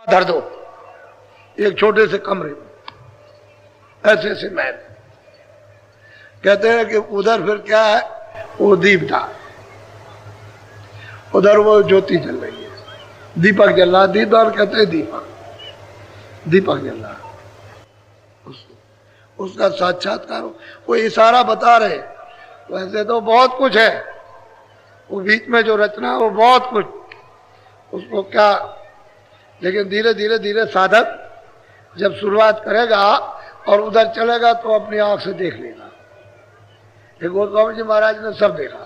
धर दो एक छोटे से कमरे में, ऐसे ऐसे महल। कहते हैं कि उधर फिर क्या है, वो दीप था, उधर वो ज्योति जल रही है, दीपक जल रहा, दीपदार कहते हैं दीपक, दीपक जल रहा, उसका साक्षात्कार। वो इशारा बता रहे, वैसे तो बहुत कुछ है वो बीच में जो रचना है वो बहुत कुछ, उसको क्या, लेकिन धीरे धीरे धीरे साधक जब शुरुआत करेगा और उधर चलेगा तो अपनी आंख से देख लेगा। गोस्वामी जी महाराज ने सब देखा।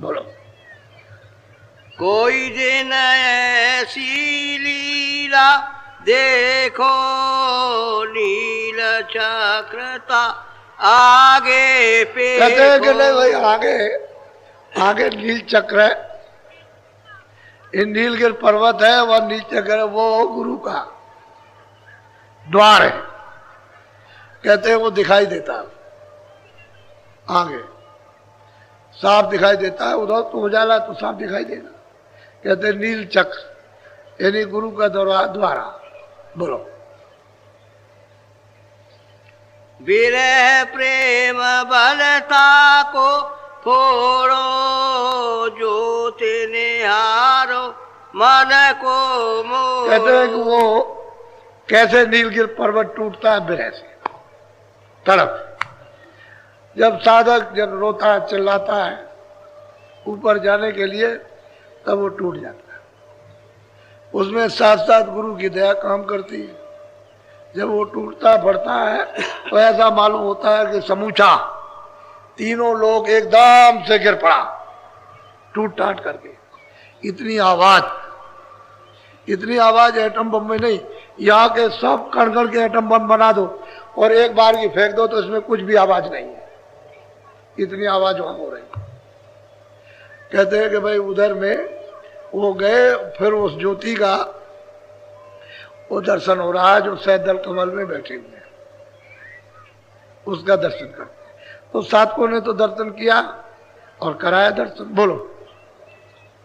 बोलो। कोई दिन ऐसी लीला देखो नील चक्रता आगे पे। कहते हैं कि नहीं भाई, आगे आगे नील चक्र है, ये नीलगिर पर्वत है, वह नील चक्र है, वो गुरु का द्वार है। कहते हैं वो दिखाई देता है, आगे साफ दिखाई देता है, उधर तो उजाला तो साफ दिखाई देगा। कहते हैं नील चक्र यानी गुरु का द्वारा। बोलो। विरह प्रेम बलता को फोड़ो ज्योति निहारो मन को मोड़ो। कहते हैं कि वो कैसे नीलगिर पर्वत टूटता है विरह से, तड़प। जब साधक जब रोता है चिल्लाता है ऊपर जाने के लिए, तब वो टूट जाता है। उसमें साथ साथ गुरु की दया काम करती है। जब वो टूटता बढ़ता है तो ऐसा मालूम होता है कि समूचा तीनों लोग एकदम से गिर पड़ा टूट टाट करके। इतनी आवाज एटम बम में नहीं, यहाँ के सब कण कण के एटम बम बना दो और एक बार की फेंक दो तो इसमें कुछ भी आवाज नहीं है, इतनी आवाज वहां हो रही। कहते हैं कि भाई उधर में वो गए, फिर उस ज्योति का वो दर्शन हो रहा है जो सैदल कमल में बैठे हुए हैं, उसका दर्शन करते। तो साधकों ने तो दर्शन किया और कराया दर्शन। बोलो।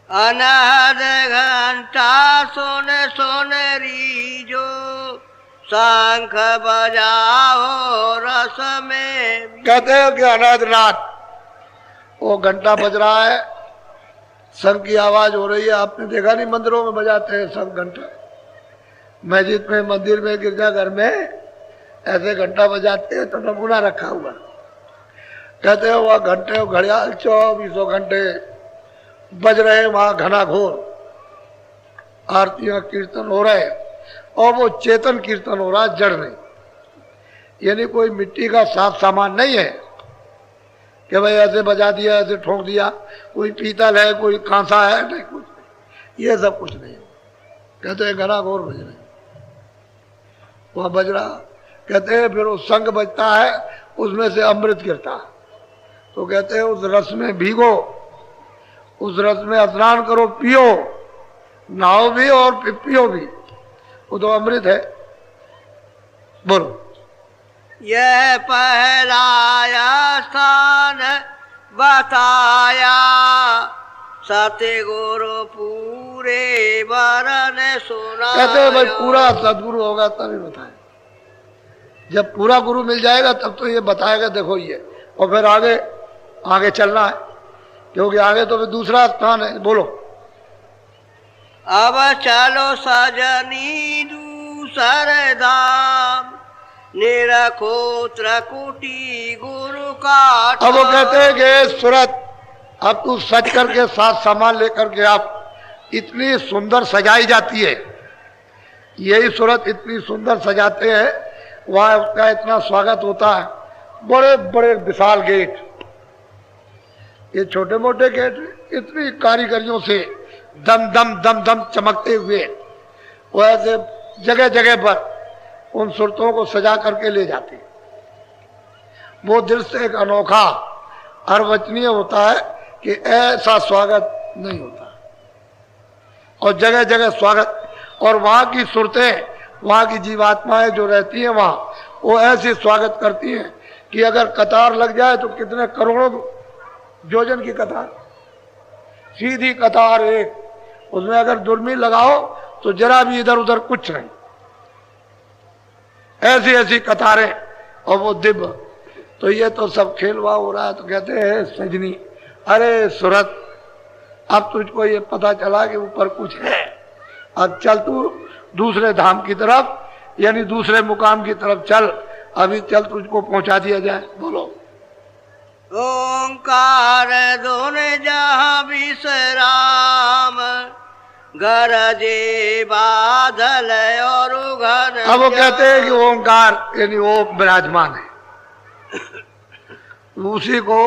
अनहद घंटा सोन सोनरी जो शंख बजाओ रस में। कहते हैं कि अनाथ नाथ वो घंटा बज रहा है, शंख की आवाज हो रही है। आपने देखा नहीं मंदिरों में बजाते हैं सब घंटा, मस्जिद में, मंदिर में, गिरजाघर में ऐसे घंटा बजाते हैं, तो नमूना रखा हुआ। कहते हैं वह घंटे घड़ियाल 24 घंटे बज रहे वहां, घना घोर आरतियां कीर्तन हो रहे, और वो चेतन कीर्तन हो रहा, जड़ नहीं, यानी कोई मिट्टी का साफ सामान नहीं है कि भाई ऐसे बजा दिया, ऐसे ठोक दिया, कोई पीतल है, कोई कांसा है, नहीं, कुछ नहीं, ये सब कुछ नहीं। कहते हैं घना घोर बज रहे, वहां बज रहा। कहते हैं फिर वो शंख बजता है, उसमें से अमृत गिरता, तो कहते हैं उस रस में भीगो, उस रस में स्नान करो, पियो, नहाओ भी और पियो भी, वो तो अमृत है। बोलो। यह पहला स्थान बताया सतगुरु पूरे वरन सुना। कहते हैं भाई पूरा सदगुरु होगा तभी बताए, जब पूरा गुरु मिल जाएगा तब तो ये बताएगा देखो ये, और फिर आगे आगे चलना है, क्योंकि आगे तो फिर दूसरा स्थान है। बोलो। अब चलो सजनी दूसर धाम निरखो त्रकुटी गुरु का। अब वो कहते हैं कि सूरत अब तू सज करके साथ सामान लेकर के आप इतनी सुंदर सजाई जाती है, यही सूरत इतनी सुंदर सजाते हैं, वहां उसका इतना स्वागत होता है। बड़े बड़े विशाल गेट, ये छोटे मोटे गेट इतनी कारीगरियों से दम दम दम दम चमकते हुए वो ऐसे जगह जगह पर उन सूरतों को सजा करके ले जाते। वो दृश्य एक अनोखा अर्वचनीय होता है कि ऐसा स्वागत नहीं होता, और जगह जगह स्वागत, और वहां की सूरतें, वहां की जीवात्माएं जो रहती हैं वहां, वो ऐसे स्वागत करती हैं कि अगर कतार लग जाए तो कितने करोड़ों योजन की कतार, सीधी कतार एक, उसमें अगर दुर्मी लगाओ तो जरा भी इधर उधर कुछ नहीं, ऐसी ऐसी कतारें और वो दिव्य। तो ये तो सब खेलवा हो रहा है। तो कहते हैं सजनी, अरे सूरत, अब तुझको ये पता चला कि ऊपर कुछ है, अब चल तू दूसरे धाम की तरफ, यानी दूसरे मुकाम की तरफ चल, अभी चल तुझको पहुंचा दिया जाए। बोलो। ओंकार दोन जहाँ विश्राम, गरजे बादल और घर। अब वो कहते हैं कि ओंकार यानी वो विराजमान है, उसी को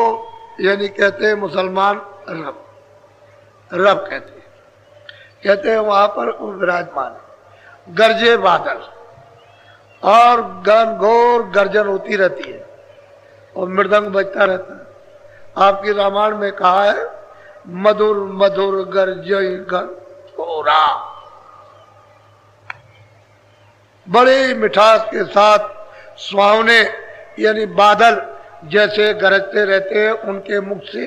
यानी कहते हैं मुसलमान रब, रब कहते हैं वहां पर वो विराजमान है। गरजे बादल और घनघोर गर्जन होती रहती है और मृदंग बजता रहता है। आपकी रामायण में कहा है मधुर मधुर गर्जय घनघोरा, बड़ी मिठास के साथ सुहावने यानी बादल जैसे गरजते रहते हैं, उनके मुख से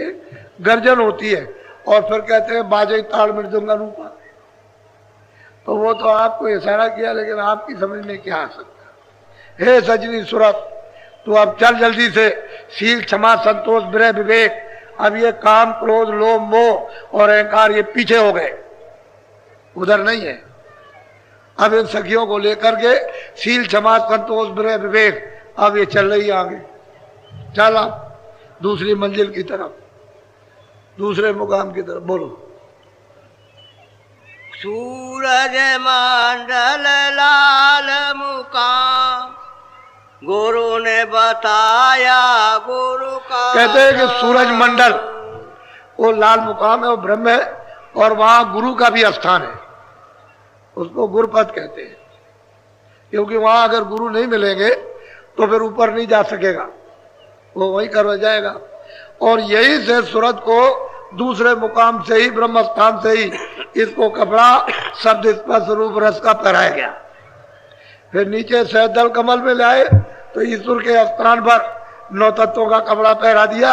गर्जन होती है। और फिर कहते हैं बाजे ताड़ मृदंग अनुपा। तो वो तो आपको इशारा किया, लेकिन आपकी समझ में क्या आ सकता। हे सजनी सूरत, तू अब चल जल्दी से, शील क्षमा संतोष विरह विवेक, अब ये काम क्रोध लोभ मोह और अहंकार ये पीछे हो गए, उधर नहीं है। अब इन सखियों को लेकर के शील क्षमा संतोष विरह विवेक, अब ये चल रही आगे। चल आप दूसरी मंजिल की तरफ, दूसरे मुकाम की तरफ। बोलो। सूरज मंडल लाल मुकाम, गुरु ने बताया गुरु का। कहते हैं कि सूरज मंडल वो लाल मुकाम है, वो ब्रह्म है, और वहां गुरु का भी स्थान है, उसको गुरुपद कहते हैं। क्योंकि वहां अगर गुरु नहीं मिलेंगे तो फिर ऊपर नहीं जा सकेगा, वो वही कर जाएगा। और यही से सूरत को दूसरे मुकाम से ही, ब्रह्म स्थान से ही इसको कपड़ा शब्द स्पर्श रूप रस का पहराया गया। फिर नीचे सहदल कमल में लाए तो ईश्वर के स्थान पर नौ तत्वों का कपड़ा पहरा दिया,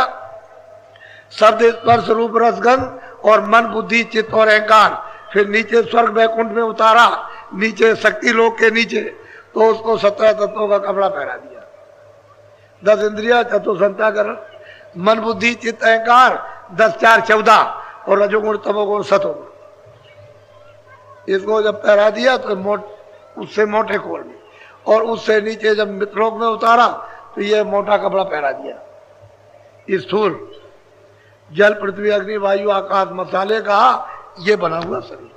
शब्द स्पर्श रूप रसगंध और मन बुद्धि चित्त और अहंकार। फिर नीचे स्वर्ग वैकुंठ में उतारा, नीचे शक्ति लोक के नीचे, तो उसको 17 तत्वों का कपड़ा पहरा दिया। 10 इंद्रिया चतुर्संताकरण, मन बुद्धि चित्त अहंकार 10 4 14 और रजोगुण तमोगुण सतोगुण। इसको जब पहरा दिया तो उससे मोटे खोल में, और उससे नीचे जब मित्रलोक में उतारा तो ये मोटा कपड़ा पहरा दिया। स्थूल जल पृथ्वी अग्नि वायु आकाश मसाले का ये बना हुआ शरीर।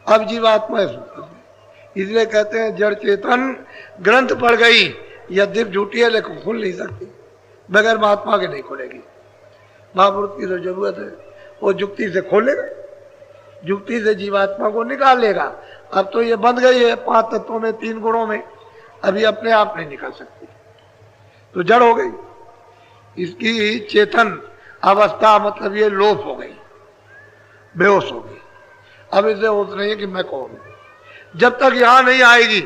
अब जीवात्मा है, इसलिए कहते हैं जड़ चेतन ग्रंथ पड़ गई, यद्यप झूठी है लेकिन खुल नहीं सकती, बगैर महात्मा के नहीं खुलेगी। महापुरुष की जो जरूरत है वो जुक्ति से खोलेगा, जुक्ति से जीवात्मा को निकाल लेगा। अब तो ये बंध गई है 5 तत्वों में 3 गुणों में, अभी अपने आप नहीं निकल सकती, तो जड़ हो गई। इसकी चेतन अवस्था मतलब ये लोप हो गई, बेहोश हो गई। अब इसे होश नहीं है कि मैं कौन हूं। जब तक यहां नहीं आएगी,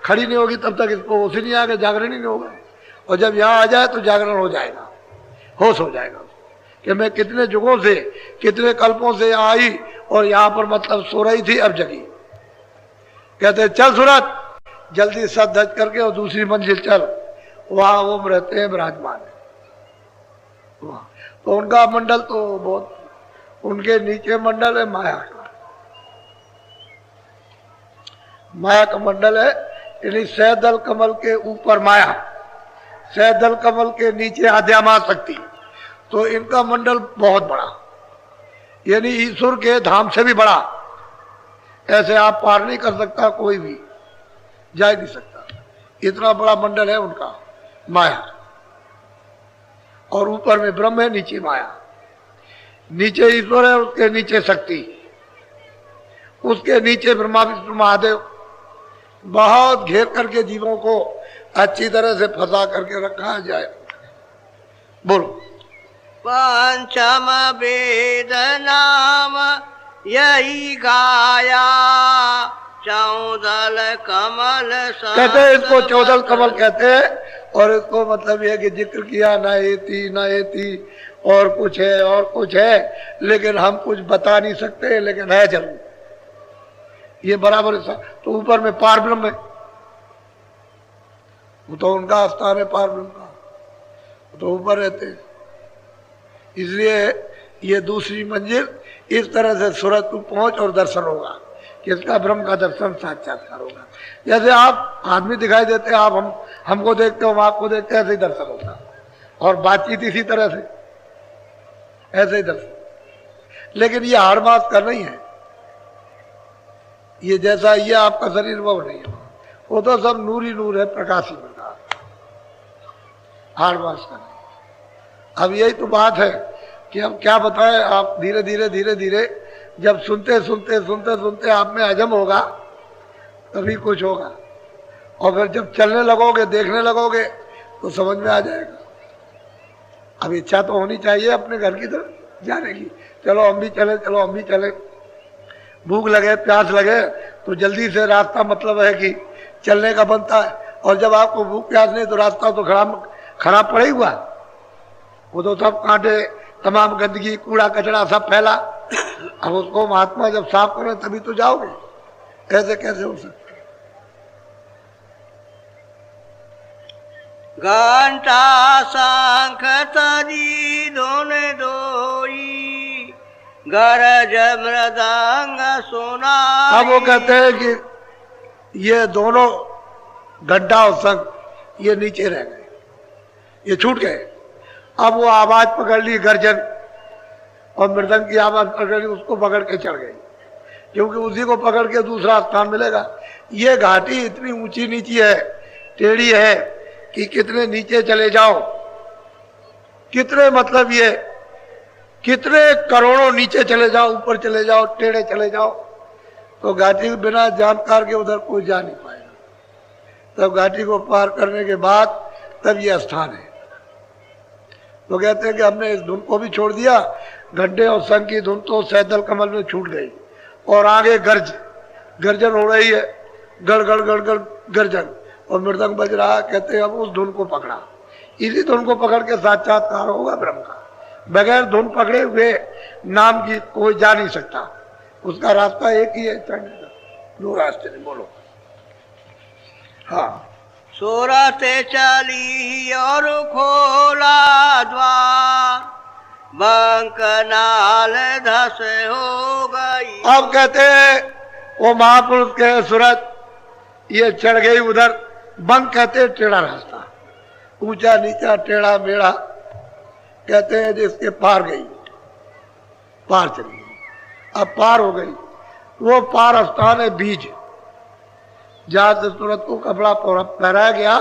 खड़ी नहीं होगी, तब तक इसको होश ही नहीं आएगा, जागरण ही नहीं होगा। और जब यहां आ जाए तो जागरण हो जाएगा, होश हो जाएगा कि मैं कितने युगों से, कितने कल्पों से आई और यहां पर मतलब सो रही थी, अब जगी। कहते चल सूरत, जल्दी सद धज करके और दूसरी मंजिल चल, वहां ओम रहते हैं विराजमान है। तो उनका मंडल तो बहुत, उनके नीचे मंडल है माया का, माया का मंडल है। यानी सहदल कमल के ऊपर माया, सहदल कमल के नीचे आद्यामा शक्ति, तो इनका मंडल बहुत बड़ा, यानी ईश्वर के धाम से भी बड़ा। ऐसे आप पार नहीं कर सकता, कोई भी जा नहीं सकता, इतना बड़ा मंडल है उनका माया। और ऊपर में ब्रह्म है, नीचे माया, नीचे ईश्वर है, उसके नीचे शक्ति, उसके नीचे ब्रह्मा विष्णु महादेव। बहुत घेर करके जीवों को अच्छी तरह से फंसा करके रखा जाए। बोलो। पंचम वेद नाम यही गाया, 14 कमल। कहते हैं इसको 14 कमल कहते हैं। और इसको मतलब यह कि जिक्र किया ना एती और कुछ है, और कुछ है, लेकिन हम कुछ बता नहीं सकते, लेकिन है जरूर। ये बराबर है। तो ऊपर में पार ब्रह्म है, वो तो उनका स्थान है पार ब्रह्म का, तो ऊपर रहते हैं। इसलिए ये दूसरी मंजिल, इस तरह से सूरत को पहुंच और दर्शन होगा, किसका? ब्रह्म का दर्शन साक्षात्कार होगा। जैसे आप आदमी दिखाई देते हैं, आप हमको देखते हो, हम आपको देखते हैं, ऐसे ही दर्शन होता, और बातचीत इसी तरह से, ऐसे ही दर्शन। लेकिन ये हाड़ मास का नहीं है, ये जैसा ये आपका शरीर वो नहीं है, वो तो सब नूरी नूर है, प्रकाशी प्रकाश, हाड़ मास का नहीं। अब यही तो बात है कि हम क्या बताएं, आप धीरे धीरे धीरे धीरे जब सुनते सुनते सुनते सुनते आप में हजम होगा तभी कुछ होगा, और फिर जब चलने लगोगे, देखने लगोगे तो समझ में आ जाएगा। अब इच्छा तो होनी चाहिए अपने घर की तरफ जाने की, चलो हम भी चले, चलो हम भी चले। भूख लगे, प्यास लगे तो जल्दी से रास्ता मतलब है कि चलने का बनता है, और जब आपको भूख प्यास नहीं तो रास्ता तो खराब पड़े हुआ, वो तो सब कांटे, तमाम गंदगी, कूड़ा कचरा सब फैला। अब उसको महात्मा जब साफ करें तभी तो जाओगे, ऐसे कैसे हो सकता? घंटा शंख तरी दोन दोई, गरज मृदंग सुनाई। अब वो कहते हैं कि ये दोनों घंटा और शंख ये नीचे रह गए, ये छूट गए। अब वो आवाज पकड़ ली गर्जन, और मृदंग की आवाज पकड़ ली, उसको पकड़ के चढ़ गई, क्योंकि उसी को पकड़ के दूसरा स्थान मिलेगा। ये घाटी इतनी ऊंची नीची है, टेढ़ी है कि कितने नीचे चले जाओ, कितने मतलब ये कितने करोड़ों नीचे चले जाओ, ऊपर चले जाओ, टेढ़े चले जाओ, तो घाटी के बिना जानकार के उधर कोई जा नहीं पाएगा। तब घाटी को पार करने के बाद तब ये स्थान है। तो कहते हैं कि हमने इस धुन को भी छोड़ दिया, घंटे और शंख की धुन तो सैदल कमल में छूट गई, और आगे गर्जन हो रही है, गड़ गड़ गड़ गड़ गर्जन, और मृदंग बज रहा। कहते हैं अब उस धुन को पकड़ा, इसी धुन को पकड़ के साक्षात्कार होगा ब्रह्म का। बगैर धुन पकड़े हुए नाम की कोई जा नहीं सकता, उसका रास्ता एक ही है चढ़ने का, दो रास्ते नहीं। बोलो हाँ। सूरते चली और खोला द्वार, बंक नाल धस हो गई। अब कहते हैं वो महापुरुष के सूरत ये चढ़ गई उधर, बंक कहते टेढ़ा रास्ता, ऊंचा नीचा टेढ़ा मेढ़ा, कहते हैं जिसके पार गई, पार चली गई। अब पार हो गई, वो पार स्थान है बीज, जहां से सूरत को कपड़ा पहराया गया,